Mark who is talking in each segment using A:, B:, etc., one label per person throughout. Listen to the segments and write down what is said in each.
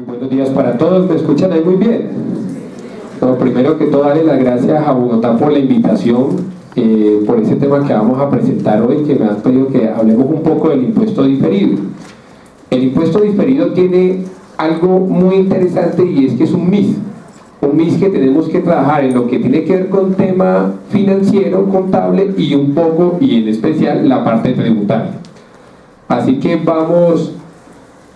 A: Buenos días para todos, ¿me escuchan ahí muy bien? Bueno, primero que todo, darle las gracias a Bogotá por la invitación, por ese tema que vamos a presentar hoy, que me han pedido que hablemos un poco del impuesto diferido. El impuesto diferido tiene algo muy interesante y es que es un MIS que tenemos que trabajar en lo que tiene que ver con tema financiero, contable y un poco, y en especial, la parte tributaria. Así que vamos,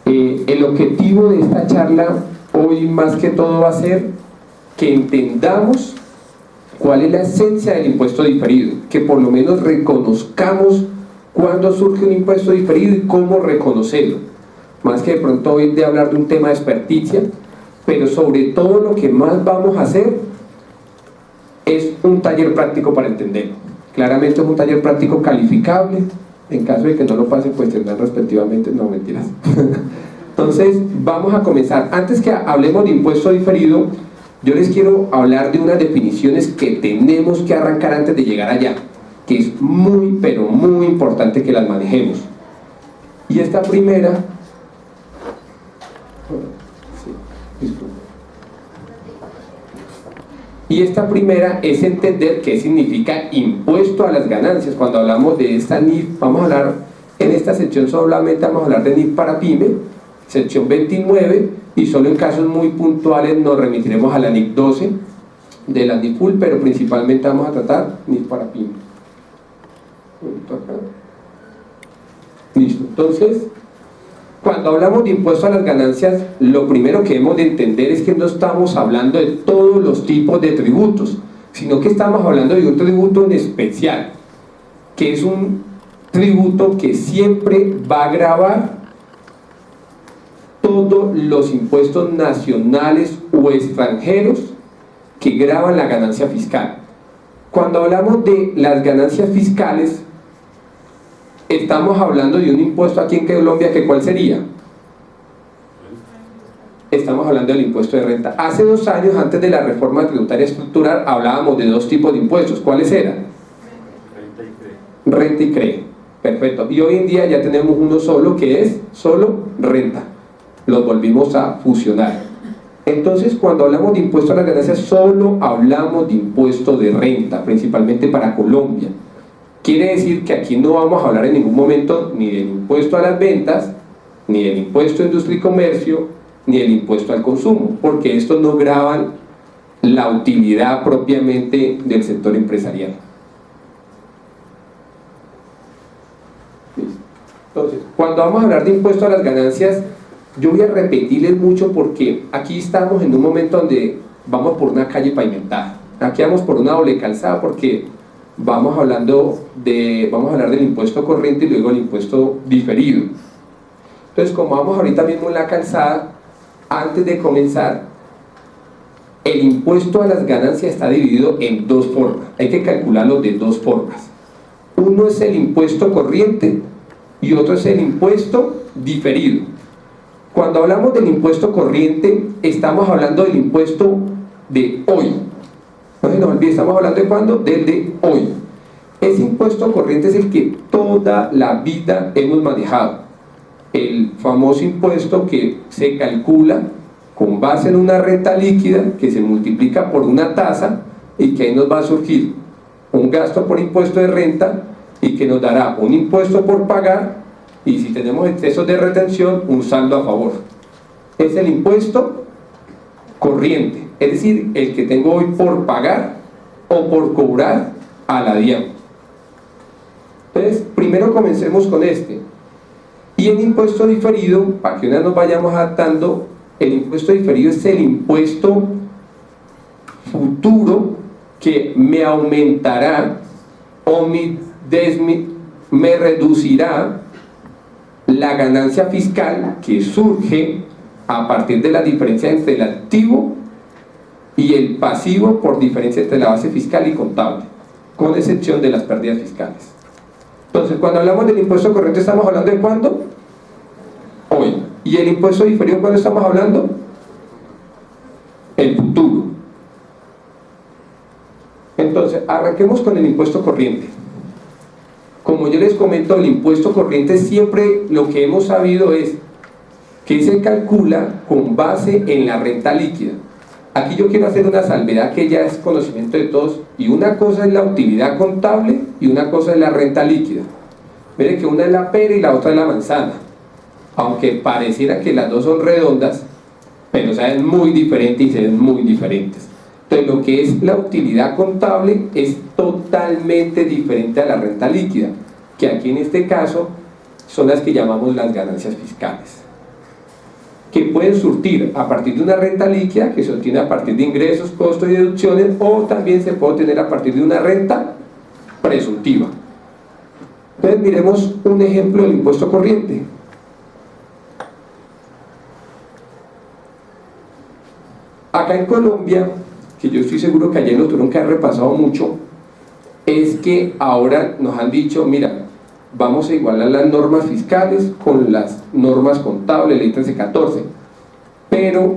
A: el objetivo de esta charla hoy más que todo va a ser que entendamos cuál es la esencia del impuesto diferido, que por lo menos reconozcamos cuándo surge un impuesto diferido y cómo reconocerlo, más que de pronto hoy de hablar de un tema de experticia, pero sobre todo lo que más vamos a hacer es un taller práctico para entenderlo. Claramente es un taller práctico calificable, en caso de que no lo pasen pues tendrán respectivamente, no mentiras. Entonces vamos a comenzar. Antes que hablemos de impuesto diferido, yo les quiero hablar de unas definiciones que tenemos que arrancar antes de llegar allá, que es muy pero muy importante que las manejemos. Y esta primera, es entender qué significa impuesto a las ganancias. Cuando hablamos de esta NIF, vamos a hablar en esta sección solamente vamos a hablar de NIF para PYME, sección 29, y solo en casos muy puntuales nos remitiremos a la NIF 12 de la NIF full, pero principalmente vamos a tratar NIF para PYME. Listo. Entonces, cuando hablamos de impuesto a las ganancias, lo primero que debemos de entender es que no estamos hablando de todos los tipos de tributos, sino que estamos hablando de un tributo en especial, que es un tributo que siempre va a gravar todos los impuestos nacionales o extranjeros que graban la ganancia fiscal. Cuando hablamos de las ganancias fiscales, estamos hablando de un impuesto aquí en Colombia, que ¿cuál sería? Estamos hablando del impuesto de renta. Hace 2 años, antes de la reforma tributaria estructural, hablábamos de 2 tipos de impuestos. ¿Cuáles eran? Renta y CRE. Perfecto. Y hoy en día ya tenemos uno solo, que es solo renta. Los volvimos a fusionar. Entonces, cuando hablamos de impuesto a las ganancias, solo hablamos de impuesto de renta, principalmente para Colombia. Quiere decir que aquí no vamos a hablar en ningún momento ni del impuesto a las ventas, ni del impuesto a industria y comercio, ni del impuesto al consumo, porque estos no gravan la utilidad propiamente del sector empresarial. Entonces, cuando vamos a hablar de impuesto a las ganancias, yo voy a repetirles mucho porque aquí estamos en un momento donde vamos por una calle pavimentada. Aquí vamos por una doble calzada porque vamos a hablar del impuesto corriente y luego el impuesto diferido. Entonces, como vamos ahorita mismo en la calzada, antes de comenzar, el impuesto a las ganancias está dividido en 2 formas. Hay que calcularlo de 2 formas. Uno es el impuesto corriente y otro es el impuesto diferido. Cuando hablamos del impuesto corriente, estamos hablando del impuesto de hoy. No se nos olvide, estamos hablando de ¿cuándo? Del de hoy. Ese impuesto corriente es el que toda la vida hemos manejado. El famoso impuesto que se calcula con base en una renta líquida que se multiplica por una tasa y que ahí nos va a surgir un gasto por impuesto de renta y que nos dará un impuesto por pagar y si tenemos excesos de retención, un saldo a favor. Es el impuesto corriente, es decir, el que tengo hoy por pagar o por cobrar a la DIAN. Entonces, primero comencemos con este. Y el impuesto diferido, para que una nos vayamos adaptando, el impuesto diferido es el impuesto futuro que me aumentará o me reducirá la ganancia fiscal que surge a partir de la diferencia entre el activo y el pasivo por diferencia entre la base fiscal y contable, con excepción de las pérdidas fiscales. Entonces, cuando hablamos del impuesto corriente, ¿estamos hablando de cuándo? Hoy. ¿Y el impuesto diferido cuándo estamos hablando? El futuro. Entonces, arranquemos con el impuesto corriente. Como yo les comento, el impuesto corriente siempre lo que hemos sabido es que se calcula con base en la renta líquida. Aquí yo quiero hacer una salvedad que ya es conocimiento de todos, y una cosa es la utilidad contable y una cosa es la renta líquida. Mire que una es la pera y la otra es la manzana, aunque pareciera que las dos son redondas, pero saben muy diferentes y se ven muy diferentes. Entonces lo que es la utilidad contable es totalmente diferente a la renta líquida, que aquí en este caso son las que llamamos las ganancias fiscales, que pueden surtir a partir de una renta líquida que se obtiene a partir de ingresos, costos y deducciones, o también se puede obtener a partir de una renta presuntiva. Entonces miremos un ejemplo del impuesto corriente. Acá en Colombia, que yo estoy seguro que ayer lo tuvieron que haber repasado mucho, es que ahora nos han dicho, mira, vamos a igualar las normas fiscales con las normas contables, ley 1314, pero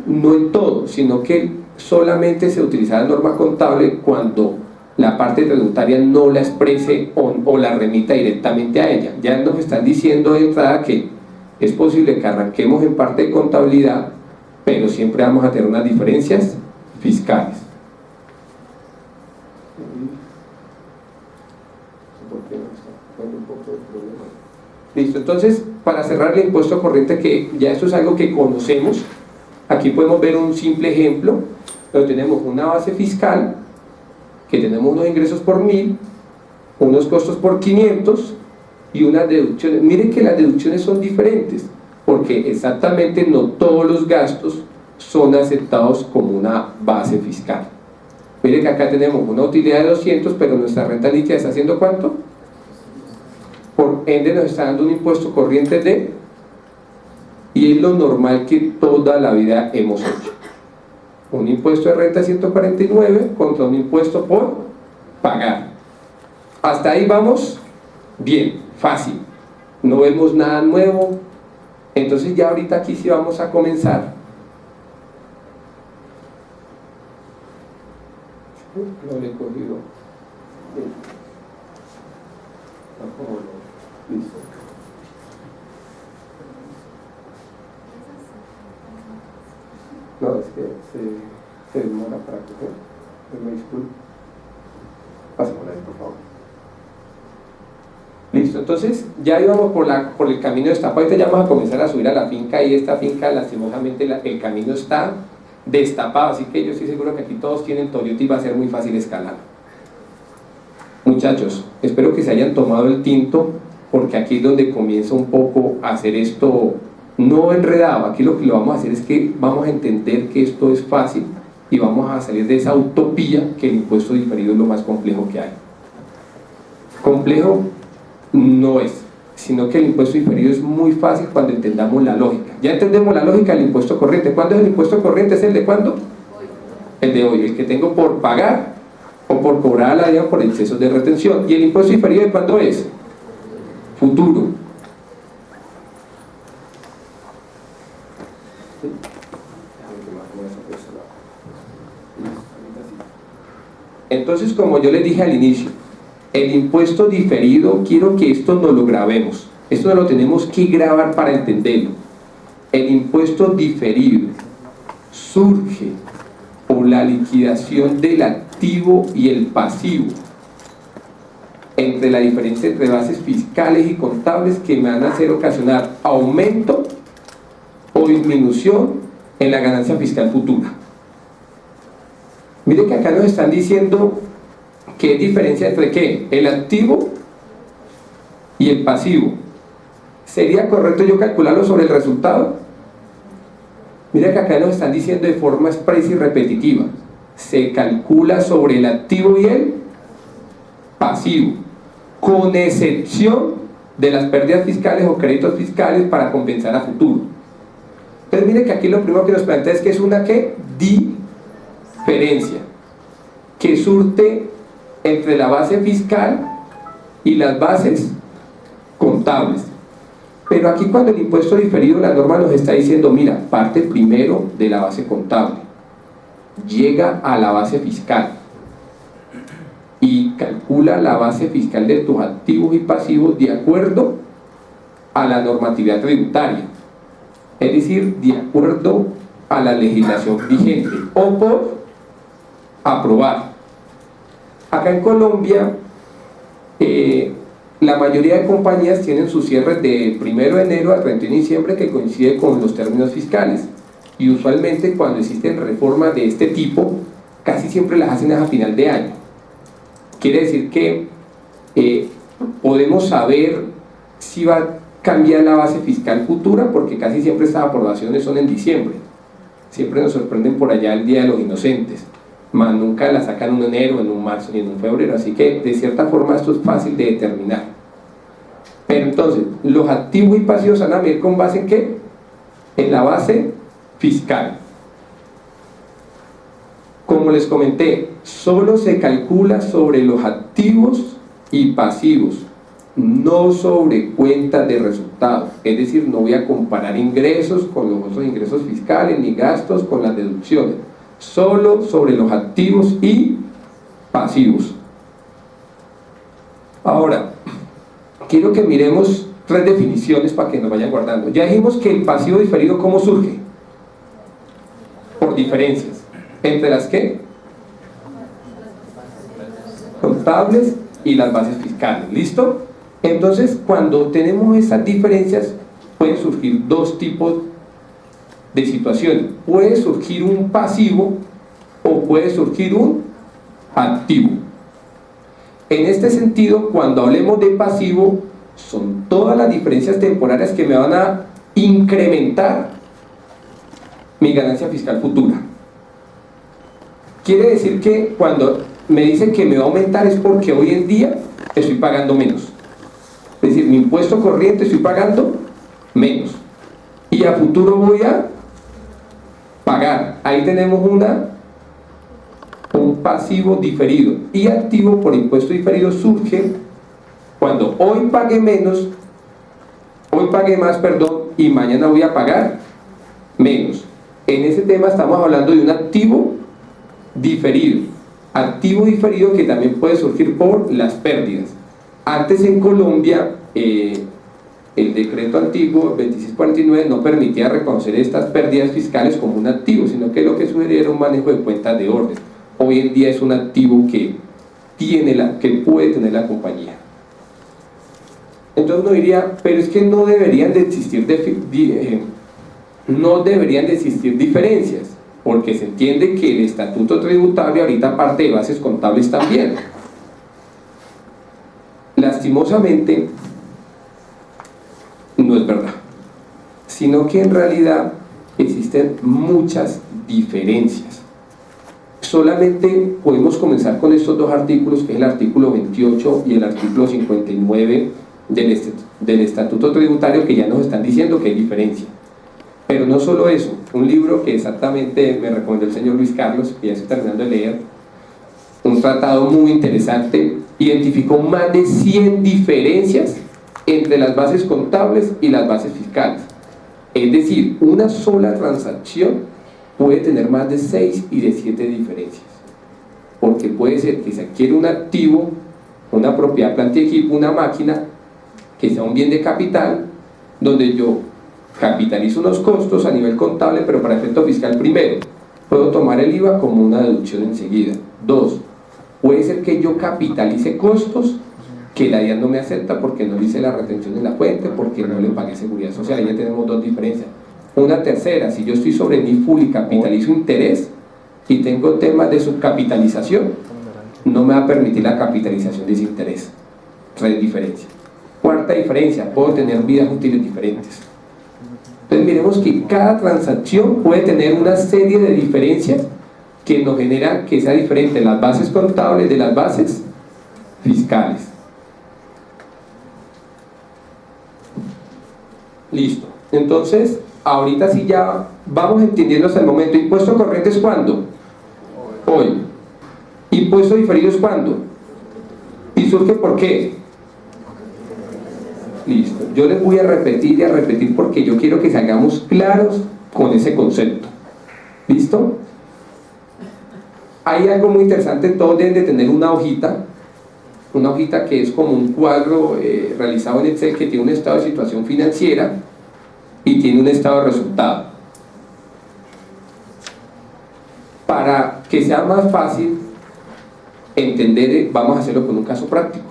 A: no en todo, sino que solamente se utiliza la norma contable cuando la parte tributaria no la exprese o la remita directamente a ella. Ya nos están diciendo de entrada que es posible que arranquemos en parte de contabilidad, pero siempre vamos a tener unas diferencias fiscales. Listo, entonces para cerrar el impuesto corriente, que ya esto es algo que conocemos, aquí podemos ver un simple ejemplo donde tenemos una base fiscal, que tenemos unos ingresos por 1000, unos costos por 500 y unas deducciones. Miren que las deducciones son diferentes, porque exactamente no todos los gastos son aceptados como una base fiscal. Miren que acá tenemos una utilidad de 200, pero nuestra renta líquida está haciendo ¿cuánto? Por ende nos está dando un impuesto corriente de, y es lo normal que toda la vida hemos hecho, un impuesto de renta 149 contra un impuesto por pagar. Hasta ahí vamos bien, fácil, no vemos nada nuevo. Entonces ya ahorita aquí sí vamos a comenzar. No le he cogido. Listo. No, es que se demora para que me disculpe. Pasémosla ahí, por favor. Listo, entonces ya íbamos por el camino destapado. Ahorita ya vamos a comenzar a subir a la finca, y esta finca lastimosamente el camino está destapado, así que yo estoy seguro que aquí todos tienen Toyota y va a ser muy fácil escalar. Muchachos, espero que se hayan tomado el tinto, porque aquí es donde comienza un poco a hacer esto no enredado. Aquí lo que lo vamos a hacer es que vamos a entender que esto es fácil y vamos a salir de esa utopía que el impuesto diferido es lo más complejo que hay. Complejo no es, sino que el impuesto diferido es muy fácil cuando entendamos la lógica. Ya entendemos la lógica del impuesto corriente. ¿Cuándo es el impuesto corriente? ¿Es el de cuándo? Hoy. El de hoy, el que tengo por pagar o por cobrar a la DIAN por excesos de retención. ¿Y el impuesto diferido de cuándo es? Futuro. Entonces, como yo les dije al inicio, el impuesto diferido, quiero que esto nos lo grabemos. Esto no lo tenemos que grabar para entenderlo. El impuesto diferido surge por la liquidación del activo y el pasivo, entre la diferencia entre bases fiscales y contables, que me van a hacer ocasionar aumento o disminución en la ganancia fiscal futura. Miren que acá nos están diciendo que es diferencia entre ¿qué? El activo y el pasivo. ¿Sería correcto yo calcularlo sobre el resultado? Mira que acá nos están diciendo de forma expresa y repetitiva: se calcula sobre el activo y el pasivo, con excepción de las pérdidas fiscales o créditos fiscales para compensar a futuro. Entonces mire que aquí lo primero que nos plantea es que es una ¿qué? Diferencia que surte entre la base fiscal y las bases contables. Pero aquí, cuando el impuesto diferido, la norma nos está diciendo, mira, parte primero de la base contable, llega a la base fiscal y calcula la base fiscal de tus activos y pasivos de acuerdo a la normatividad tributaria. es decir, de acuerdo a la legislación vigente, o por aprobar. Acá en Colombia, la mayoría de compañías tienen sus cierres de 1 de enero a 31 de diciembre, que coincide con los términos fiscales, y usualmente cuando existen reformas de este tipo casi siempre las hacen a final de año. Quiere decir que podemos saber si va a cambiar la base fiscal futura, porque casi siempre estas aprobaciones son en diciembre. Siempre nos sorprenden por allá el Día de los Inocentes, más nunca la sacan en enero, en un marzo ni en un febrero, así que de cierta forma esto es fácil de determinar. Pero entonces, los activos y pasivos van a medir con base en ¿qué? En la base fiscal. Como les comenté, solo se calcula sobre los activos y pasivos, no sobre cuentas de resultados. Es decir, no voy a comparar ingresos con los otros ingresos fiscales ni gastos con las deducciones, solo sobre los activos y pasivos. Ahora, quiero que miremos 3 definiciones para que nos vayan guardando. Ya dijimos que el pasivo diferido, ¿cómo surge? Por diferencias. ¿Entre las qué? Contables y las bases fiscales. ¿Listo? Entonces, cuando tenemos esas diferencias, pueden surgir 2 tipos de situaciones. Puede surgir un pasivo o puede surgir un activo. En este sentido, cuando hablemos de pasivo, son todas las diferencias temporarias que me van a incrementar mi ganancia fiscal futura. Quiere decir que cuando me dicen que me va a aumentar es porque hoy en día estoy pagando menos. Es decir, mi impuesto corriente estoy pagando menos y a futuro voy a pagar. Ahí tenemos un pasivo diferido, y activo por impuesto diferido surge cuando hoy pague menos, hoy pague más, perdón, y mañana voy a pagar menos. En ese tema estamos hablando de un activo diferido. Activo diferido que también puede surgir por las pérdidas. Antes en Colombia, el decreto antiguo 2649 no permitía reconocer estas pérdidas fiscales como un activo, sino que lo que sugería era un manejo de cuentas de orden. Hoy en día es un activo que puede tener la compañía. Entonces uno diría, pero es que no deberían de existir diferencias, porque se entiende que el estatuto tributario ahorita parte de bases contables también. Lastimosamente no es verdad, sino que en realidad existen muchas diferencias. Solamente podemos comenzar con estos 2 artículos, que es el artículo 28 y el artículo 59 del estatuto tributario, que ya nos están diciendo que hay diferencia. Pero no solo eso, un libro que exactamente me recomendó el señor Luis Carlos, que ya estoy terminando de leer, un tratado muy interesante, identificó más de 100 diferencias entre las bases contables y las bases fiscales. Es decir, una sola transacción puede tener más de 6 y de 7 diferencias, porque puede ser que se adquiere un activo, una propiedad, planta y equipo, una máquina, que sea un bien de capital, donde yo capitalizo unos costos a nivel contable, pero para efecto fiscal primero, puedo tomar el IVA como una deducción enseguida. 2, puede ser que yo capitalice costos que la DIAN no me acepta porque no hice la retención en la fuente, porque no le pagué seguridad social. Ahí ya tenemos 2 diferencias. Una tercera, si yo estoy sobre mi full y capitalizo interés y tengo temas de subcapitalización, no me va a permitir la capitalización de ese interés. 3 diferencias. 4ª diferencia, puedo tener vidas útiles diferentes. Entonces miremos que cada transacción puede tener una serie de diferencias que nos generan que sea diferente las bases contables de las bases fiscales. Listo. Entonces, ahorita sí ya vamos entendiendo hasta el momento. ¿Impuesto corriente es cuándo? Hoy. ¿Impuesto diferido es cuándo? ¿Y surge por qué? Listo. Yo les voy a repetir y a repetir porque yo quiero que salgamos claros con ese concepto. ¿Listo? Hay algo muy interesante, todos deben de tener una hojita que es como un cuadro realizado en Excel que tiene un estado de situación financiera, y tiene un estado de resultado. Para que sea más fácil entender, vamos a hacerlo con un caso práctico.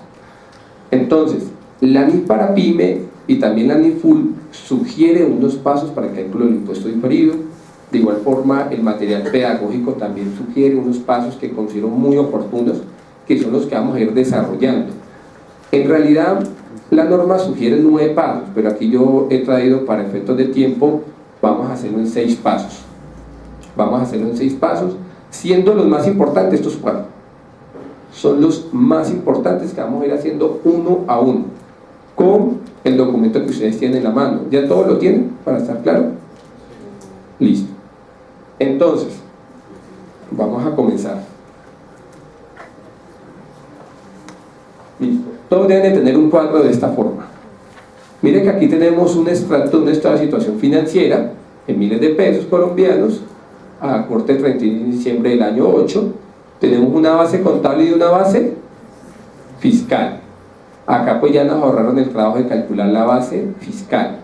A: Entonces, la NIF para PYME y también la NIF Full sugiere unos pasos para el cálculo del impuesto diferido. De igual forma, el material pedagógico también sugiere unos pasos que considero muy oportunos, que son los que vamos a ir desarrollando. En realidad, la norma sugiere 9 pasos, pero aquí yo he traído para efectos de tiempo, vamos a hacerlo en 6 pasos. Vamos a hacerlo en 6 pasos, siendo los más importantes estos 4. Son los más importantes que vamos a ir haciendo uno a uno, con el documento que ustedes tienen en la mano. ¿Ya todos lo tienen, para estar claro? Listo. Entonces, vamos a comenzar. Listo. Todos deben de tener un cuadro de esta forma. Miren que aquí tenemos un extracto de un estado de situación financiera en miles de pesos colombianos a corte 31 de diciembre del año 8. Tenemos una base contable y una base fiscal. Acá pues ya nos ahorraron el trabajo de calcular la base fiscal.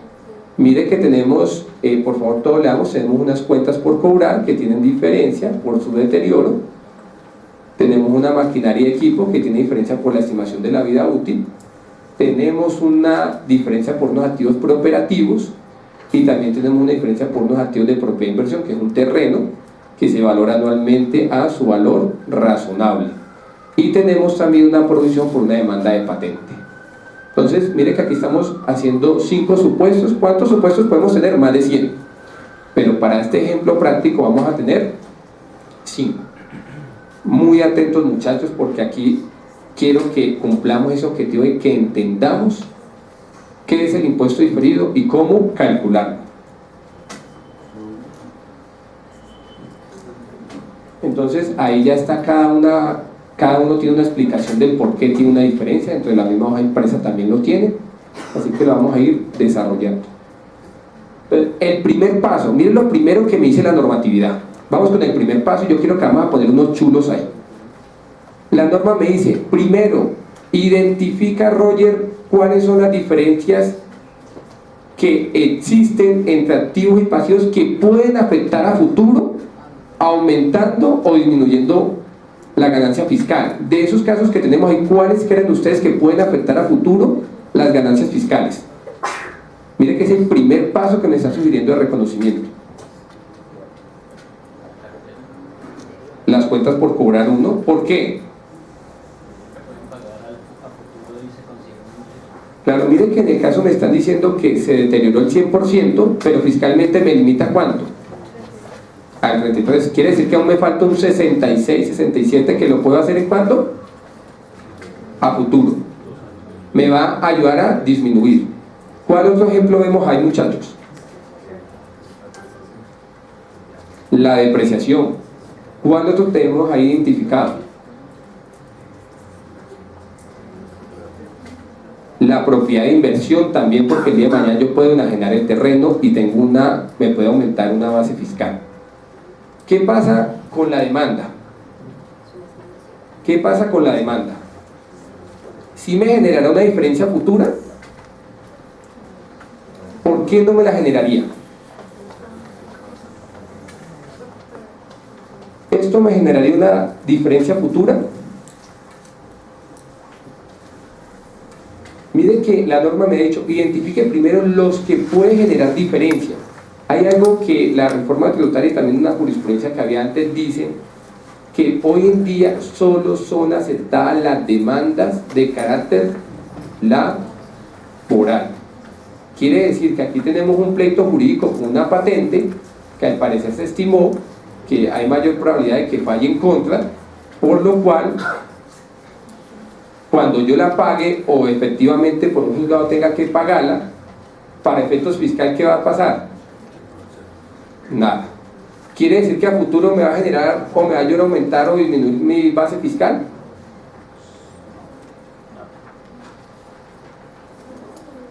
A: Mire que tenemos, por favor todos leamos, tenemos unas cuentas por cobrar que tienen diferencia por su deterioro. Tenemos una maquinaria y equipo que tiene diferencia por la estimación de la vida útil. Tenemos una diferencia por unos activos preoperativos y también tenemos una diferencia por unos activos de propiedad de inversión, que es un terreno que se valora anualmente a su valor razonable. Y tenemos también una provisión por una demanda de patente. Entonces, mire que aquí estamos haciendo 5 supuestos. ¿Cuántos supuestos podemos tener? Más de 100. Pero para este ejemplo práctico vamos a tener 5. Muy atentos muchachos, porque aquí quiero que cumplamos ese objetivo de que entendamos qué es el impuesto diferido y cómo calcularlo. Entonces ahí ya está cada uno tiene una explicación del por qué tiene una diferencia. Dentro de la misma hoja de empresa también lo tiene, así que lo vamos a ir desarrollando. Entonces, el primer paso, miren lo primero que me dice la normatividad. Vamos con el primer paso y yo quiero que vamos a poner unos chulos ahí. La norma me dice, primero, identifica, Roger, cuáles son las diferencias que existen entre activos y pasivos que pueden afectar a futuro, aumentando o disminuyendo la ganancia fiscal. De esos casos que tenemos ahí, ¿cuáles creen ustedes que pueden afectar a futuro las ganancias fiscales? Mire que es el primer paso que me está sugiriendo de reconocimiento. Las cuentas por cobrar 1, ¿por qué? Claro, miren que en el caso me están diciendo que se deterioró el 100%, pero fiscalmente me limita ¿cuánto? Al 33, quiere decir que aún me falta un 66, 67, que lo puedo hacer ¿en cuánto? A futuro. Me va a ayudar a disminuir. ¿Cuál otro ejemplo vemos ahí, muchachos? La depreciación. ¿Cuál otro tenemos ahí identificado? La propiedad de inversión también, porque el día de mañana yo puedo enajenar el terreno y me puede aumentar una base fiscal. ¿Qué pasa con la demanda? ¿Qué pasa con la demanda? ¿Sí me generará una diferencia futura? ¿Por qué no me la generaría? ¿Esto me generaría una diferencia futura? Miren que la norma me ha dicho, identifique primero los que pueden generar diferencia. Hay algo que la reforma tributaria y también una jurisprudencia que había antes dicen que hoy en día solo son aceptadas las demandas de carácter laboral. Quiere decir que aquí tenemos un pleito jurídico con una patente que al parecer se estimó que hay mayor probabilidad de que falle en contra, por lo cual cuando yo la pague o efectivamente por un juzgado tenga que pagarla, para efectos fiscales, ¿qué va a pasar? Nada. ¿Quiere decir que a futuro me va a generar o me va a ayudar a aumentar o disminuir mi base fiscal?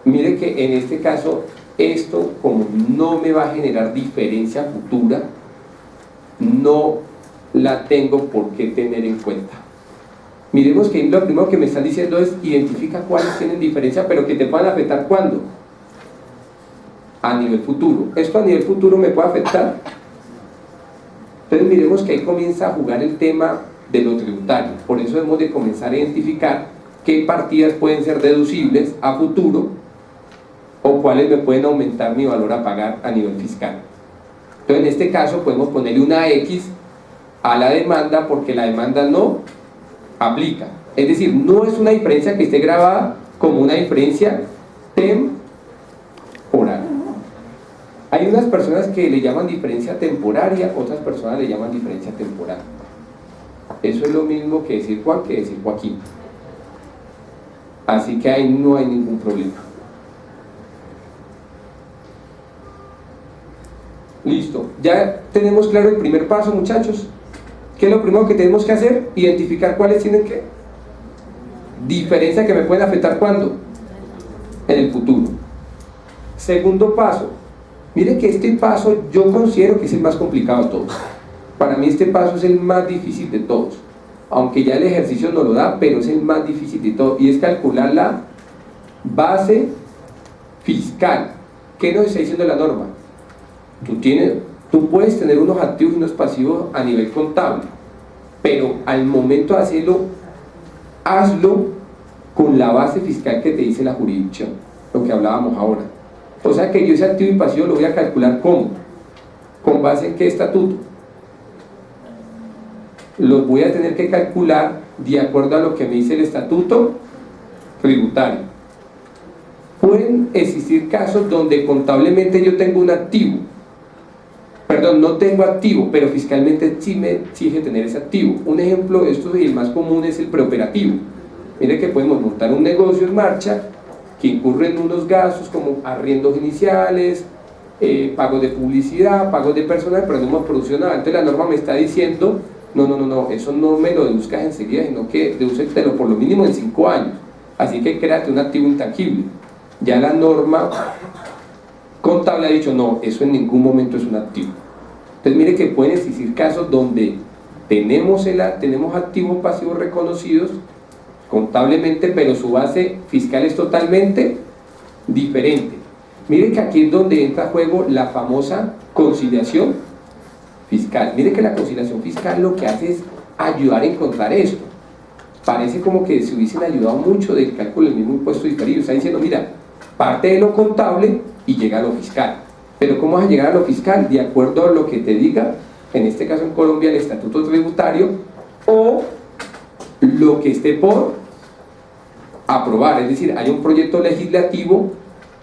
A: Mire que en este caso esto, como no me va a generar diferencia futura, no la tengo por qué tener en cuenta. Miremos que lo primero que me están diciendo es identifica cuáles tienen diferencia pero que te puedan afectar ¿cuándo? a nivel futuro. ¿Esto a nivel futuro me puede afectar? Entonces miremos que ahí comienza a jugar el tema de lo tributario. Por eso hemos de comenzar a identificar qué partidas pueden ser deducibles a futuro o cuáles me pueden aumentar mi valor a pagar a nivel fiscal. Entonces en este caso podemos ponerle una X a la demanda porque la demanda no aplica. Es decir, no es una diferencia que esté grabada como una diferencia temporal. Hay unas personas que le llaman diferencia temporaria, otras personas le llaman diferencia temporal. Eso es lo mismo que decir Juan que decir Joaquín. Así que ahí no hay ningún problema. Listo, ya tenemos claro el primer paso, muchachos. ¿Qué es lo primero que tenemos que hacer? Identificar cuáles tienen que diferencia que me pueden afectar ¿cuándo? En el futuro. Segundo paso, mire que este paso yo considero que es el más complicado de todos. Para mí este paso es el más difícil de todos, aunque ya el ejercicio no lo da, pero es el más difícil de todos, y es calcular la base fiscal. ¿Qué nos está diciendo la norma? Tú puedes tener unos activos y unos pasivos a nivel contable, pero al momento de hacerlo, hazlo con la base fiscal que te dice la jurisdicción, lo que hablábamos ahora. O sea que yo ese activo y pasivo lo voy a calcular ¿cómo? ¿Con base en qué estatuto? Los voy a tener que calcular de acuerdo a lo que me dice el estatuto tributario. Pueden existir casos donde contablemente yo tengo un activo, perdón, no tengo activo, pero fiscalmente sí me exige tener ese activo. Un ejemplo de esto y el más común es el preoperativo. Mire que podemos montar un negocio en marcha que incurre en unos gastos como arriendos iniciales, pagos de publicidad, pagos de personal, pero no hemos producido nada. Entonces la norma me está diciendo, no, eso no me lo deduzcas enseguida, sino que dedúcetelo por lo mínimo en 5 años. Así que créate un activo intangible. Ya la norma contable ha dicho, no, eso en ningún momento es un activo. Entonces mire que pueden existir casos donde tenemos activos pasivos reconocidos contablemente, pero su base fiscal es totalmente diferente. Mire que aquí es donde entra a juego la famosa conciliación fiscal. Mire que la conciliación fiscal lo que hace es ayudar a encontrar esto. Parece como que se hubiesen ayudado mucho del cálculo del mismo impuesto diferido. Está diciendo, mira, parte de lo contable y llega a lo fiscal. Pero ¿cómo vas a llegar a lo fiscal? De acuerdo a lo que te diga, en este caso en Colombia, el estatuto tributario o lo que esté por aprobar. Es decir, hay un proyecto legislativo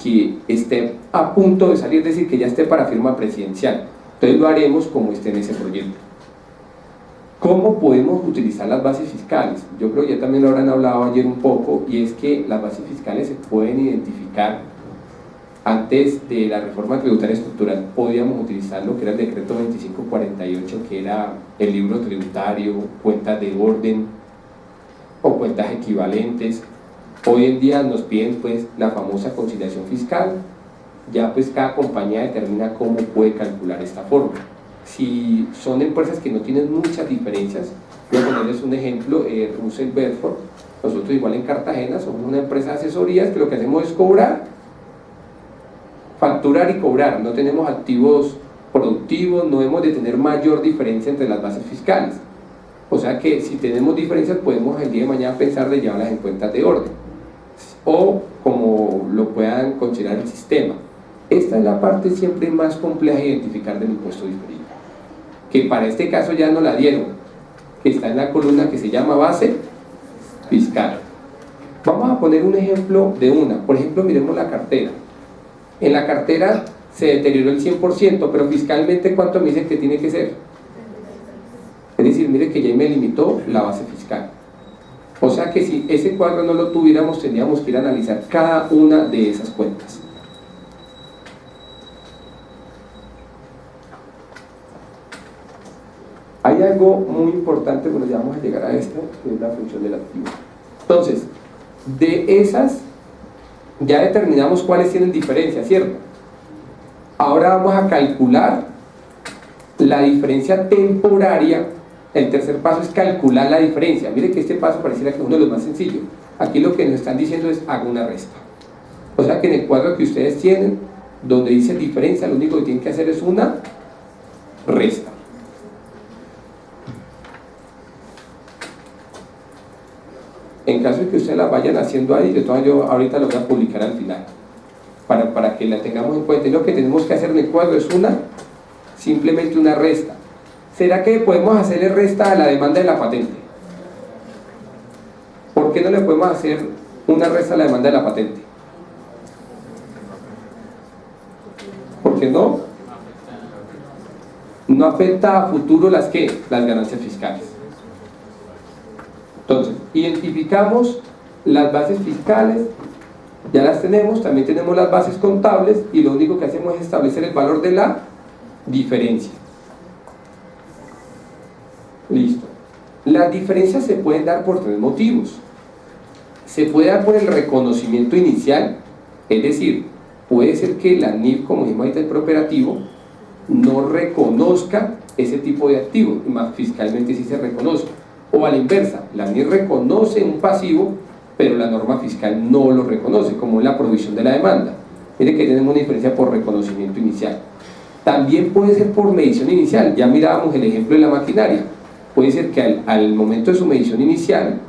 A: que esté a punto de salir, es decir, que ya esté para firma presidencial. Entonces lo haremos como esté en ese proyecto. ¿Cómo podemos utilizar las bases fiscales? Yo creo que ya también lo habrán hablado ayer un poco, y es que las bases fiscales se pueden identificar. Antes de la reforma tributaria estructural podíamos utilizar lo que era el decreto 2548, que era el libro tributario, cuentas de orden o cuentas equivalentes. Hoy en día nos piden pues la famosa conciliación fiscal. Ya pues cada compañía determina cómo puede calcular esta fórmula. Si son empresas que no tienen muchas diferencias, voy a ponerles un ejemplo, Russell Bedford. Nosotros igual en Cartagena somos una empresa de asesorías que lo que hacemos es cobrar, facturar y cobrar. No tenemos activos productivos, no hemos de tener mayor diferencia entre las bases fiscales. O sea que si tenemos diferencias podemos el día de mañana pensar de llevarlas en cuentas de orden o como lo puedan considerar el sistema. Esta es la parte siempre más compleja de identificar del impuesto diferido, que para este caso ya no la dieron, que está en la columna que se llama base fiscal. Vamos a poner un ejemplo de una. Por ejemplo, miremos la cartera. En la cartera se deterioró el 100%, pero fiscalmente ¿cuánto me dicen que tiene que ser? Es decir, mire que ya me limitó la base fiscal. O sea que si ese cuadro no lo tuviéramos, tendríamos que ir a analizar cada una de esas cuentas. Hay algo muy importante, bueno, ya vamos a llegar a esto, que es la función del activo. Entonces, de esas, ya determinamos cuáles tienen diferencia, ¿cierto? Ahora vamos a calcular la diferencia temporaria. El tercer paso es calcular la diferencia. Mire que este paso pareciera que es uno de los más sencillos. Aquí lo que nos están diciendo es haga una resta. O sea que en el cuadro que ustedes tienen, donde dice diferencia, lo único que tienen que hacer es una resta. En caso de que ustedes la vayan haciendo ahí, de todas yo ahorita lo voy a publicar al final, para que la tengamos en cuenta. Y lo que tenemos que hacer en el cuadro es simplemente una resta. ¿Será que podemos hacerle resta a la demanda de la patente? ¿Por qué no le podemos hacer una resta a la demanda de la patente? Porque no afecta a futuro las ganancias fiscales. Entonces, identificamos las bases fiscales, ya las tenemos, también tenemos las bases contables, y lo único que hacemos es establecer el valor de la diferencia. Listo. Las diferencias se pueden dar por tres motivos. Se puede dar por el reconocimiento inicial, es decir, puede ser que la NIF, como dijimos ahorita, el prooperativo, no reconozca ese tipo de activo, y más fiscalmente sí se reconoce. O a la inversa, la NIF reconoce un pasivo, pero la norma fiscal no lo reconoce, como en la provisión de la demanda. Mire que tenemos una diferencia por reconocimiento inicial. También puede ser por medición inicial, ya mirábamos el ejemplo de la maquinaria. Puede ser que al momento de su medición inicial,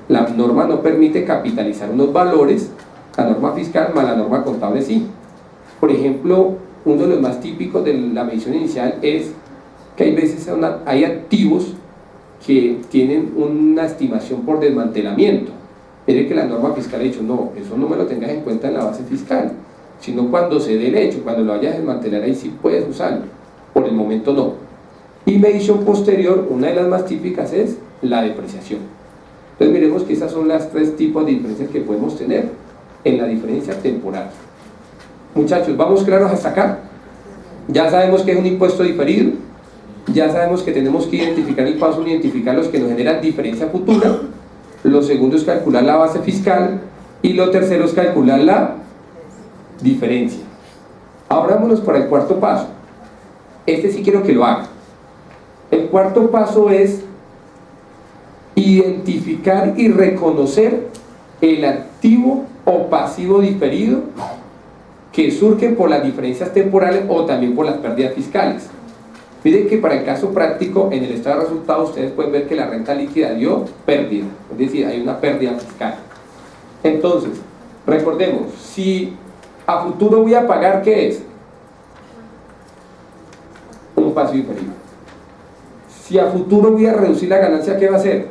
A: la norma no permite capitalizar unos valores, la norma fiscal más la norma contable sí. Por ejemplo, uno de los más típicos de la medición inicial es que hay veces hay activos que tienen una estimación por desmantelamiento. Mire que la norma fiscal ha dicho, no, eso no me lo tengas en cuenta en la base fiscal, sino cuando se dé el hecho, cuando lo vayas a desmantelar, ahí sí puedes usarlo, por el momento no. Y medición posterior, una de las más típicas es la depreciación. Entonces miremos que esas son las tres tipos de diferencias que podemos tener en la diferencia temporal. Muchachos, ¿vamos claros hasta acá? Ya sabemos que es un impuesto diferido, ya sabemos que tenemos que identificar el paso, identificar los que nos generan diferencia futura. Lo segundo es calcular la base fiscal, y lo tercero es calcular la diferencia. Ahora vámonos para el cuarto paso. Este sí quiero que lo haga. El cuarto paso es identificar y reconocer el activo o pasivo diferido que surge por las diferencias temporales o también por las pérdidas fiscales. Miren que para el caso práctico, en el estado de resultados, ustedes pueden ver que la renta líquida dio pérdida, es decir, hay una pérdida fiscal. Entonces, recordemos, si a futuro voy a pagar, ¿qué es? Un pasivo diferido. Si a futuro voy a reducir la ganancia, ¿qué va a hacer?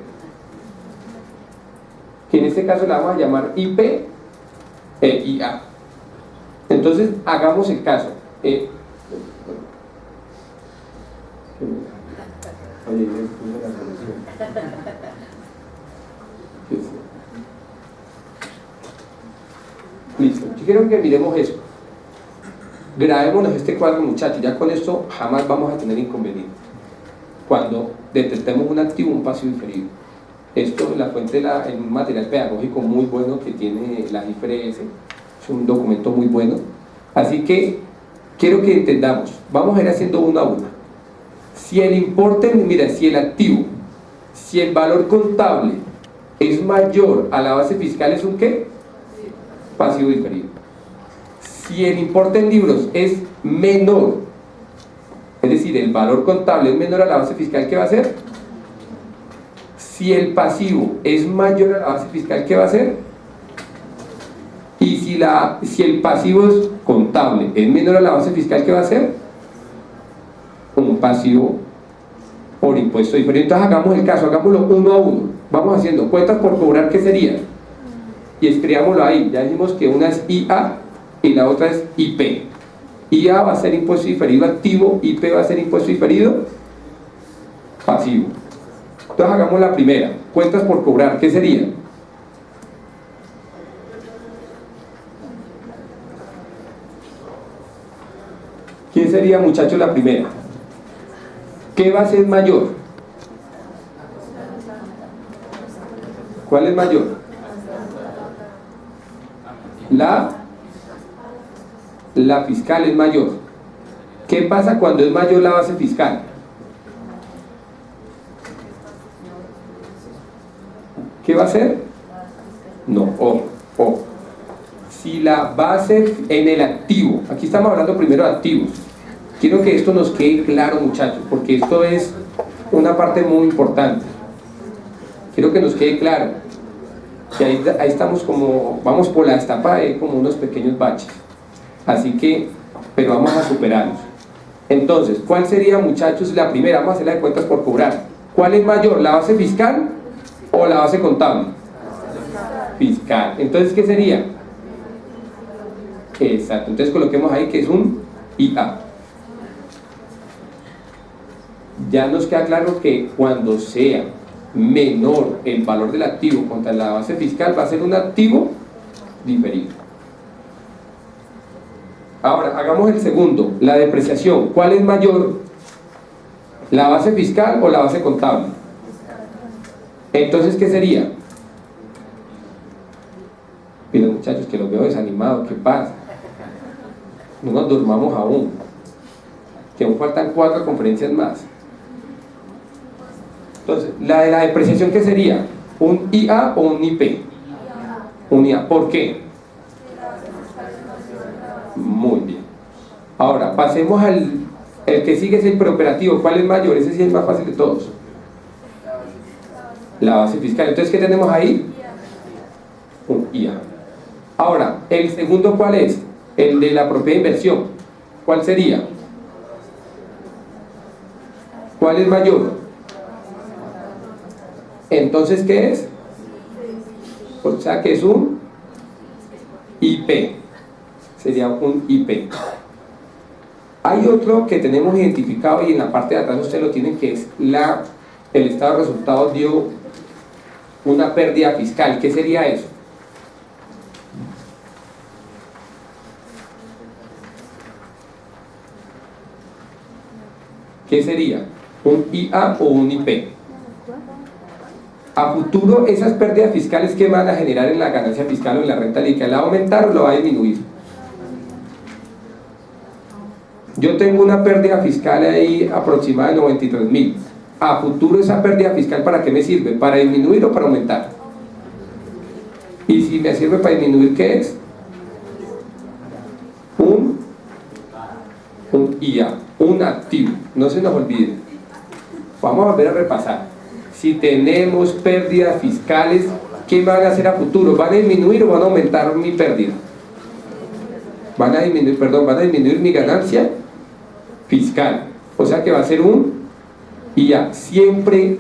A: Que en este caso la vamos a llamar IP e IA. Entonces, hagamos el caso. Listo, yo quiero que miremos eso. Grabémonos este cuadro, muchachos. Ya con esto jamás vamos a tener inconveniente. Cuando detectemos un activo, un pasivo diferido. Esto es la fuente en un material pedagógico muy bueno que tiene la IFRS. Es un documento muy bueno. Así que quiero que entendamos. Vamos a ir haciendo uno a uno. Si el importe, mira, si el activo, si el valor contable es mayor a la base fiscal, ¿es un qué? Pasivo diferido. Si el importe en libros es menor, es decir, el valor contable es menor a la base fiscal, ¿qué va a hacer? Si el pasivo es mayor a la base fiscal, ¿qué va a hacer? Y si el pasivo es contable es menor a la base fiscal, ¿qué va a hacer? Un pasivo por impuesto diferente. Entonces hagamos el caso, hagámoslo uno a uno. Vamos haciendo cuentas por cobrar, ¿qué sería? Y escribámoslo ahí. Ya dijimos que una es IA y la otra es IP. IA va a ser impuesto diferido activo, IP va a ser impuesto diferido pasivo. Entonces hagamos la primera, cuentas por cobrar, ¿qué sería? ¿Quién sería, muchachos, la primera? ¿Qué va a ser mayor? ¿Cuál es mayor? La fiscal es mayor. ¿Qué pasa cuando es mayor la base fiscal? ¿Qué va a hacer? No, ojo. si la base en el activo, aquí estamos hablando primero de activos, quiero que esto nos quede claro, muchachos, porque esto es una parte muy importante. Quiero que nos quede claro que ahí estamos como, vamos por la destapada, hay como unos pequeños baches, así que, pero vamos a superarlos. Entonces, ¿cuál sería, muchachos, la primera? Vamos a hacer la de cuentas por cobrar. ¿Cuál es mayor, la base fiscal o la base contable? Fiscal. Entonces, ¿qué sería? Exacto, entonces coloquemos ahí que es un IA. Ya nos queda claro que cuando sea menor el valor del activo contra la base fiscal, va a ser un activo diferido. Ahora, hagamos el segundo, la depreciación. ¿Cuál es mayor? ¿La base fiscal o la base contable? Entonces, ¿qué sería? Miren, muchachos, que los veo desanimados, ¿qué pasa? No nos durmamos aún, que aún faltan 4 conferencias más. Entonces, la de la depreciación, ¿qué sería? ¿Un IA o un IP? Un IA. ¿Por qué? Muy bien. Ahora, pasemos el que sigue, es el preoperativo. ¿Cuál es mayor? Ese sí es más fácil de todos. La base fiscal. Entonces, ¿qué tenemos ahí? Un IA. Ahora, el segundo, ¿cuál es? El de la propiedad de inversión. ¿Cuál sería? ¿Cuál es mayor? Entonces, ¿qué es? O sea, que es un IP. Sería un IP. Hay otro que tenemos identificado y en la parte de atrás ustedes lo tienen, que es el estado de resultados dio una pérdida fiscal. ¿Qué sería eso? ¿Qué sería? ¿Un IA o un IP? A futuro, esas pérdidas fiscales que van a generar en la ganancia fiscal o en la renta líquida, ¿la va a aumentar o la va a disminuir? Yo tengo una pérdida fiscal ahí aproximada de 93.000. A futuro, esa pérdida fiscal, ¿para qué me sirve? ¿Para disminuir o para aumentar? Y si me sirve para disminuir, ¿qué es? Un IA, un activo. No se nos olvide. Vamos a volver a repasar. Si tenemos pérdidas fiscales, ¿qué van a hacer a futuro? ¿Van a disminuir o van a aumentar mi pérdida? Van a disminuir mi ganancia fiscal. O sea que va a ser un IA. Siempre,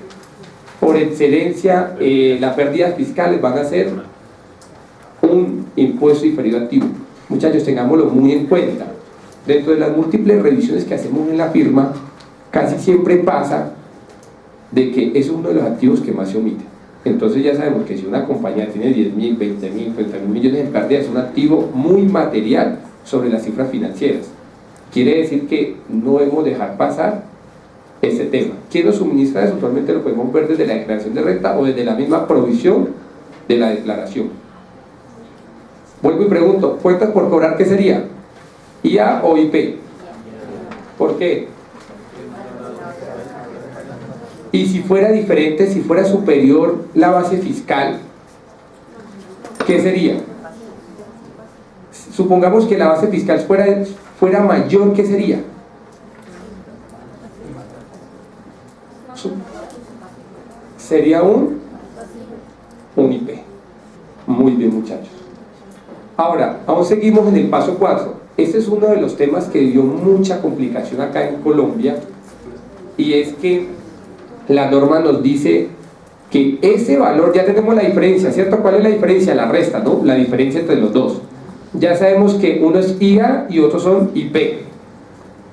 A: por excelencia, las pérdidas fiscales van a ser un impuesto diferido activo. Muchachos, tengámoslo muy en cuenta. Dentro de las múltiples revisiones que hacemos en la firma, casi siempre pasa de que es uno de los activos que más se omite. Entonces ya sabemos que si una compañía tiene 10.000, 20.000, 30.000 millones en pérdida, es un activo muy material sobre las cifras financieras. Quiere decir que no debemos dejar pasar este tema. ¿Quién nos suministra eso? Usualmente lo podemos ver desde la declaración de renta o desde la misma provisión de la declaración. Vuelvo y pregunto, ¿cuentas por cobrar qué sería? ¿IA o IP? ¿Por qué? Y si fuera diferente, si fuera superior la base fiscal, ¿qué sería? Supongamos que la base fiscal fuera mayor, ¿qué sería? Sería un IP. Muy bien, muchachos. Ahora, aún seguimos en el paso 4. Este es uno de los temas que dio mucha complicación acá en Colombia, y es que la norma nos dice que ese valor, ya tenemos la diferencia, ¿cierto? ¿Cuál es la diferencia? La resta, ¿no? La diferencia entre los dos. Ya sabemos que uno es IA y otros son IP.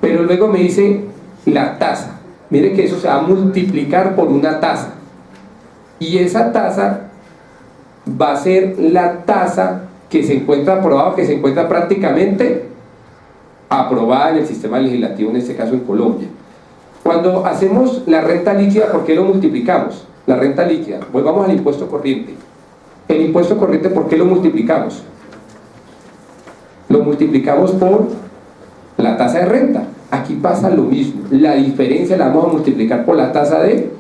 A: Pero luego me dice la tasa. Mire que eso se va a multiplicar por una tasa. Y esa tasa va a ser la tasa que se encuentra aprobada, que se encuentra prácticamente aprobada en el sistema legislativo, en este caso en Colombia. Cuando hacemos la renta líquida, ¿por qué lo multiplicamos? La renta líquida, volvamos al impuesto corriente. El impuesto corriente, ¿por qué lo multiplicamos? Lo multiplicamos por la tasa de renta. Aquí pasa lo mismo, la diferencia la vamos a multiplicar por la tasa de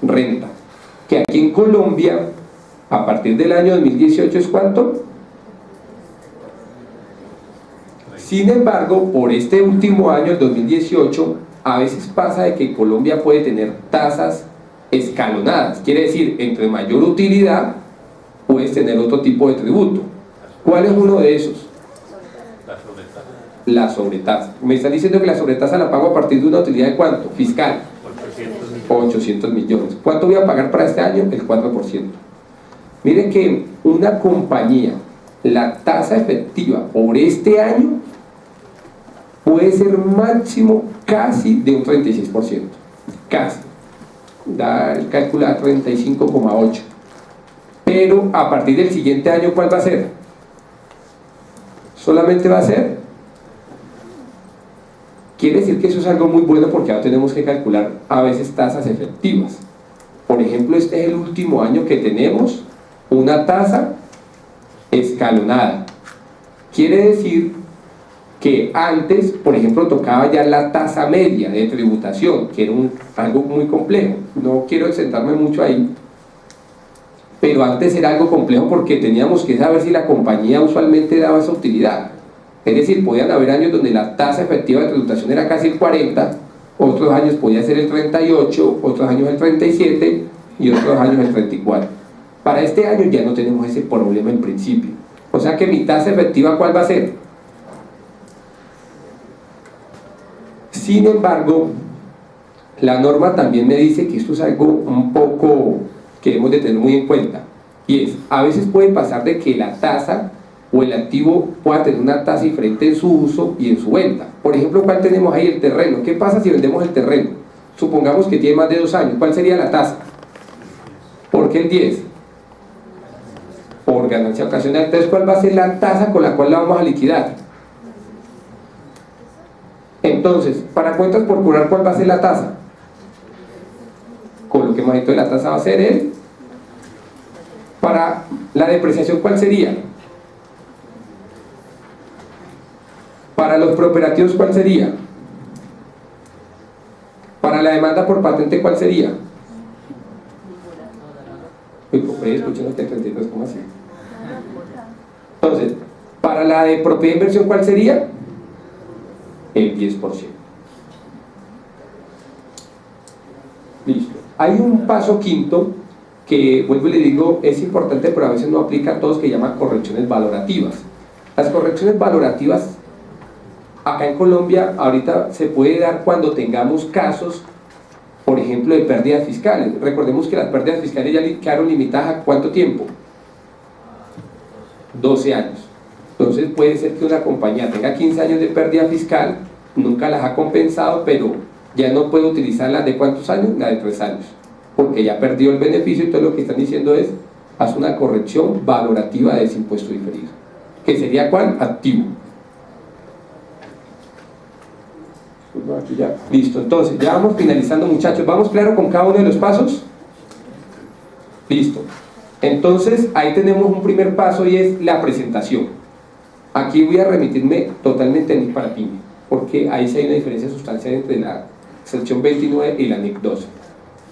A: renta, que aquí en Colombia, a partir del año 2018, ¿es cuánto? Sin embargo, por este último año, el 2018, a veces pasa de que Colombia puede tener tasas escalonadas. Quiere decir, entre mayor utilidad, puedes tener otro tipo de tributo. ¿Cuál es uno de esos? La sobretasa. Me están diciendo que la sobretasa la pago a partir de una utilidad de ¿cuánto? Fiscal. 800 millones. ¿Cuánto voy a pagar para este año? El 4%. Miren que una compañía, la tasa efectiva por este año puede ser máximo casi de un 36%. Casi. Da el cálculo a 35,8. Pero a partir del siguiente año, ¿cuál va a ser? Solamente va a ser. Quiere decir que eso es algo muy bueno porque ahora tenemos que calcular a veces tasas efectivas. Por ejemplo, este es el último año que tenemos una tasa escalonada. Quiere decir que antes, por ejemplo, tocaba ya la tasa media de tributación, que era algo muy complejo. No quiero exentarme mucho ahí, pero antes era algo complejo porque teníamos que saber si la compañía usualmente daba esa utilidad. Es decir, podían haber años donde la tasa efectiva de tributación era casi el 40%, otros años podía ser el 38%, otros años el 37% y otros años el 34%. Para este año ya no tenemos ese problema en principio. O sea que mi tasa efectiva, ¿cuál va a ser? Sin embargo, la norma también me dice que esto es algo un poco que debemos de tener muy en cuenta. Y es, a veces puede pasar de que la tasa o el activo pueda tener una tasa diferente en su uso y en su venta. Por ejemplo, ¿cuál tenemos ahí? El terreno. ¿Qué pasa si vendemos el terreno? Supongamos que tiene más de 2 años. ¿Cuál sería la tasa? ¿Por qué el 10? Por ganancia ocasional. Entonces, ¿cuál va a ser la tasa con la cual la vamos a liquidar? Entonces, para cuentas por cobrar, ¿cuál va a ser la tasa? Con lo que más de la tasa va a ser el. Para la depreciación, ¿cuál sería? Para los preoperativos, ¿cuál sería? Para la demanda por patente, ¿cuál sería? Escuchen que 32, ¿cómo así? Entonces, para la de propiedad de inversión, ¿cuál sería? El 10%. Listo. Hay un paso quinto que, vuelvo y le digo, es importante, pero a veces no aplica a todos, que llaman correcciones valorativas. Las correcciones valorativas acá en Colombia ahorita se puede dar cuando tengamos casos, por ejemplo, de pérdidas fiscales. Recordemos que las pérdidas fiscales ya quedaron limitadas ¿a cuánto tiempo? 12 años. Entonces puede ser que una compañía tenga 15 años de pérdida fiscal, nunca las ha compensado, pero ya no puede utilizar la de ¿cuántos años? La de 3 años, porque ya perdió el beneficio. Y todo lo que están diciendo es, haz una corrección valorativa de ese impuesto diferido, que sería ¿cuál? Activo. Aquí ya. Listo, entonces ya vamos finalizando, muchachos. ¿Vamos claro con cada uno de los pasos? Listo. Entonces ahí tenemos un primer paso y es la presentación. Aquí voy a remitirme totalmente al NIC para PYME, porque ahí sí hay una diferencia sustancial entre la sección 29 y la NIC 12.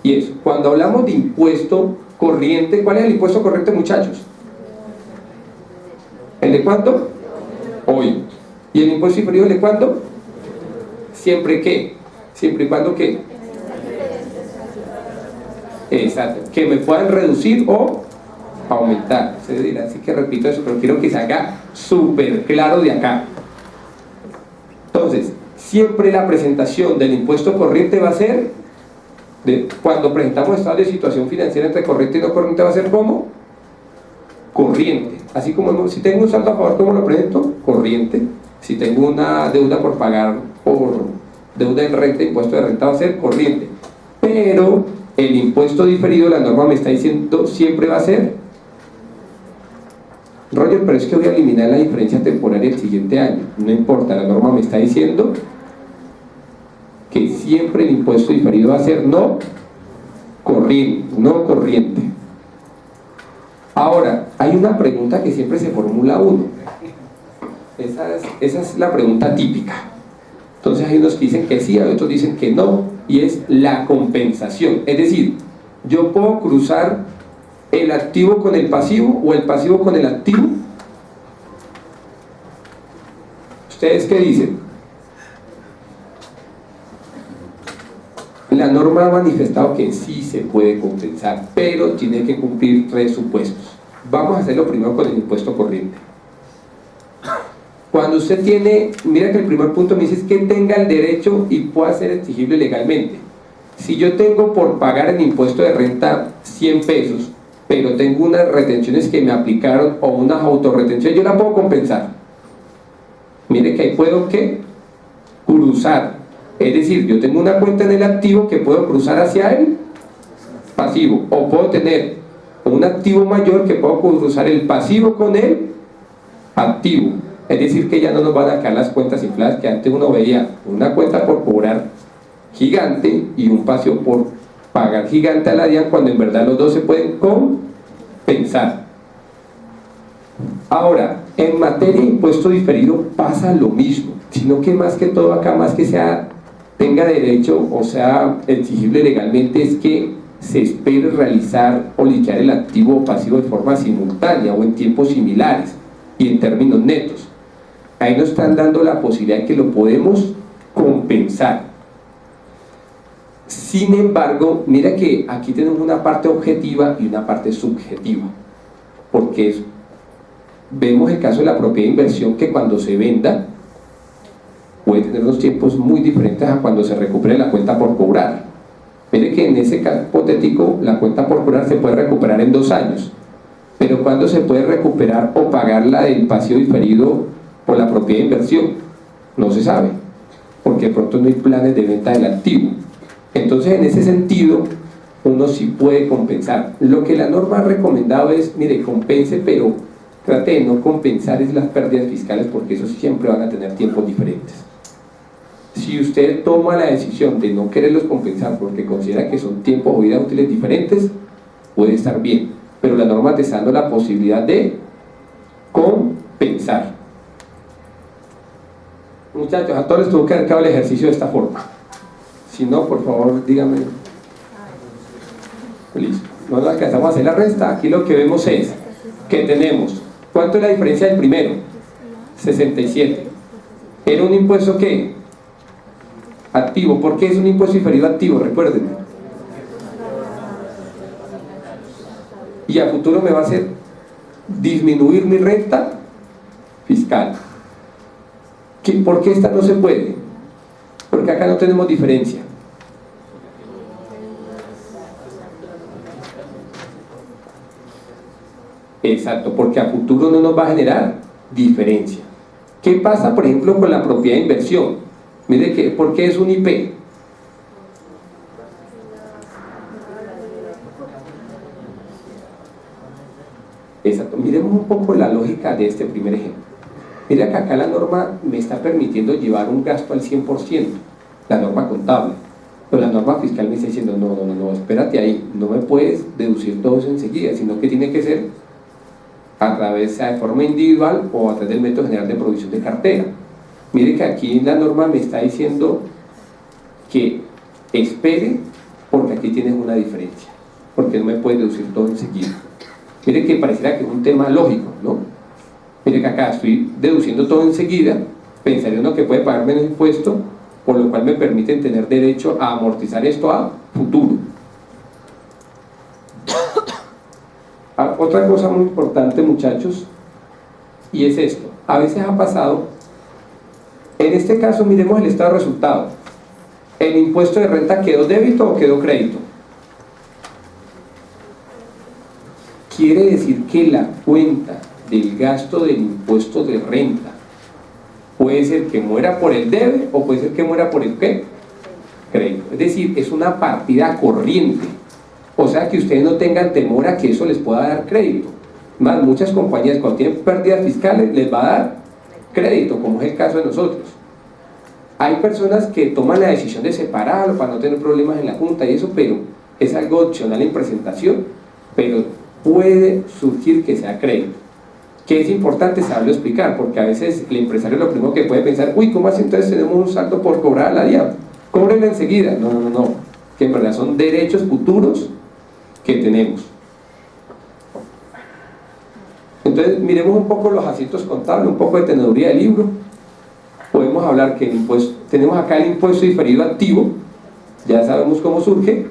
A: Y es, cuando hablamos de impuesto corriente, ¿cuál es el impuesto corriente, muchachos? ¿El de cuánto? Hoy. ¿Y el impuesto inferior de cuánto? Siempre que, siempre y cuando que, exacto, que me puedan reducir o aumentar. Se dirá, así que repito eso, pero quiero que se haga súper claro de acá. Entonces, siempre la presentación del impuesto corriente va a ser, cuando presentamos estados de situación financiera entre corriente y no corriente, va a ser ¿cómo? Corriente. Así como si tengo un saldo a favor, ¿cómo lo presento? Corriente. Si tengo una deuda por pagar, por deuda en renta, impuesto de renta, va a ser corriente. Pero el impuesto diferido, la norma me está diciendo, siempre va a ser, Roger, pero es que voy a eliminar la diferencia temporal el siguiente año. No importa, la norma me está diciendo que siempre el impuesto diferido va a ser no corriente. Ahora, hay una pregunta que siempre se formula uno. Esa es la pregunta típica. Entonces hay unos que dicen que sí, hay otros dicen que no, y es la compensación. Es decir, yo puedo cruzar el activo con el pasivo o el pasivo con el activo. ¿Ustedes qué dicen? La norma ha manifestado que sí se puede compensar, pero tiene que cumplir 3 supuestos. Vamos a hacerlo primero con el impuesto corriente. Cuando usted tiene, mira que el primer punto me dice es que tenga el derecho y pueda ser exigible legalmente. Si yo tengo por pagar el impuesto de renta 100 pesos, pero tengo unas retenciones que me aplicaron o unas autorretenciones, yo la puedo compensar. Mire que ahí puedo, ¿qué? Cruzar. Es decir, yo tengo una cuenta en el activo que puedo cruzar hacia el pasivo, o puedo tener un activo mayor que puedo cruzar el pasivo con el activo. Es decir, que ya no nos van a quedar las cuentas infladas, que antes uno veía una cuenta por cobrar gigante y un pasivo por pagar gigante a la DIAN, cuando en verdad los dos se pueden compensar. Ahora, en materia de impuesto diferido pasa lo mismo, sino que más que todo acá, más que tenga derecho o sea exigible legalmente, es que se espere realizar o liquidar el activo o pasivo de forma simultánea o en tiempos similares y en términos netos. Ahí nos están dando la posibilidad de que lo podemos compensar. Sin embargo, mira que aquí tenemos una parte objetiva y una parte subjetiva, porque vemos el caso de la propiedad de inversión, que cuando se venda puede tener unos tiempos muy diferentes a cuando se recupere la cuenta por cobrar. Mire que en ese caso hipotético la cuenta por cobrar se puede recuperar en 2 años, pero ¿cuándo se puede recuperar o pagar la del pasivo diferido por la propiedad de inversión? No se sabe, porque de pronto no hay planes de venta del activo. Entonces, en ese sentido, uno sí puede compensar. Lo que la norma ha recomendado es, mire, compense, pero trate de no compensar las pérdidas fiscales, porque eso siempre van a tener tiempos diferentes. Si usted toma la decisión de no quererlos compensar porque considera que son tiempos o vidas útiles diferentes, puede estar bien, pero la norma te está dando la posibilidad de compensar. Muchachos, a todos les tuvo que haber quedado el ejercicio de esta forma. Si no, por favor, díganme. Listo. No nos alcanzamos a hacer la resta. Aquí lo que vemos es que tenemos, ¿cuánto es la diferencia del primero? 67. ¿Era un impuesto qué? Activo. ¿Por qué es un impuesto diferido activo? Recuerden. Y a futuro me va a hacer disminuir mi renta fiscal. ¿Por qué esta no se puede? Porque acá no tenemos diferencia. Exacto, porque a futuro no nos va a generar diferencia. ¿Qué pasa, por ejemplo, con la propiedad de inversión? Mire que, ¿por qué es un IP? Exacto, miremos un poco la lógica de este primer ejemplo. Mira que acá la norma me está permitiendo llevar un gasto al 100%, la norma contable, pero la norma fiscal me está diciendo, no, espérate ahí, no me puedes deducir todo eso enseguida, sino que tiene que ser a través, sea de forma individual o a través del método general de provisión de cartera. Mire que aquí la norma me está diciendo que espere, porque aquí tienes una diferencia, porque no me puedes deducir todo enseguida. Mire que pareciera que es un tema lógico, ¿no? Mire que acá estoy deduciendo todo enseguida, pensaría uno que puede pagar menos impuesto, por lo cual me permiten tener derecho a amortizar esto a futuro. Otra cosa muy importante, muchachos, y es esto. A veces ha pasado, en este caso miremos el estado de resultado. ¿El impuesto de renta quedó débito o quedó crédito? Quiere decir que la cuenta del gasto del impuesto de renta puede ser que muera por el debe o puede ser que muera por el ¿qué? Crédito. Es decir, es una partida corriente. O sea que ustedes no tengan temor a que eso les pueda dar crédito. Más, muchas compañías cuando tienen pérdidas fiscales les va a dar crédito, como es el caso de nosotros. Hay personas que toman la decisión de separarlo para no tener problemas en la junta y eso, pero es algo opcional en presentación, pero puede surgir que sea crédito. Que es importante saberlo explicar, porque a veces el empresario lo primero que puede pensar, uy, ¿cómo así entonces tenemos un saldo por cobrar a la DIAN? Cóbrenlo enseguida. No, que en verdad son derechos futuros que tenemos. Entonces miremos un poco los asientos contables, un poco de teneduría del libro. podemos hablar que el impuesto, tenemos acá el impuesto diferido activo, ya sabemos cómo surge,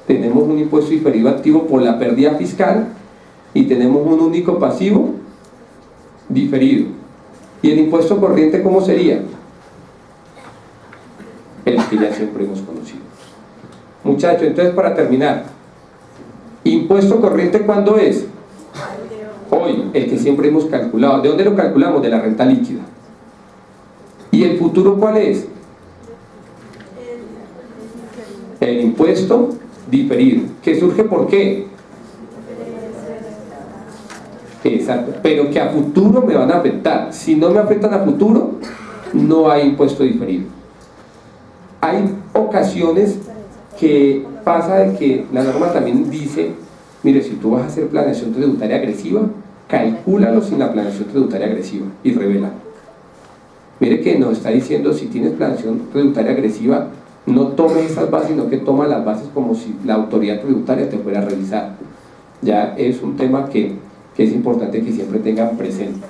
A: tenemos un impuesto diferido activo por la pérdida fiscal y tenemos un único pasivo diferido. ¿Y el impuesto corriente cómo sería? El que ya siempre hemos conocido. Muchachos, entonces para terminar, ¿impuesto corriente cuándo es? Hoy, el que siempre hemos calculado. ¿De dónde lo calculamos? De la renta líquida. ¿Y el futuro cuál es? El impuesto diferido. ¿Que surge por qué? Exacto, pero que a futuro me van a afectar. Si no me afectan a futuro, no hay impuesto diferido. Hay ocasiones que pasa de que la norma también dice, mire, si tú vas a hacer planeación tributaria agresiva, calcúlalo sin la planeación tributaria agresiva y revela. Mire que nos está diciendo, si tienes planeación tributaria agresiva, no tomes esas bases, sino que toma las bases como si la autoridad tributaria te fuera a revisar. Ya es un tema que es importante que siempre tengan presente.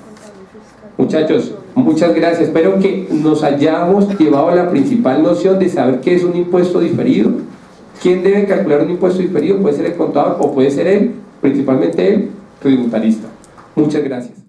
A: Muchachos, muchas gracias. Espero que nos hayamos llevado a la principal noción de saber qué es un impuesto diferido. ¿Quién debe calcular un impuesto diferido? Puede ser el contador o puede ser él, principalmente el tributarista. Muchas gracias.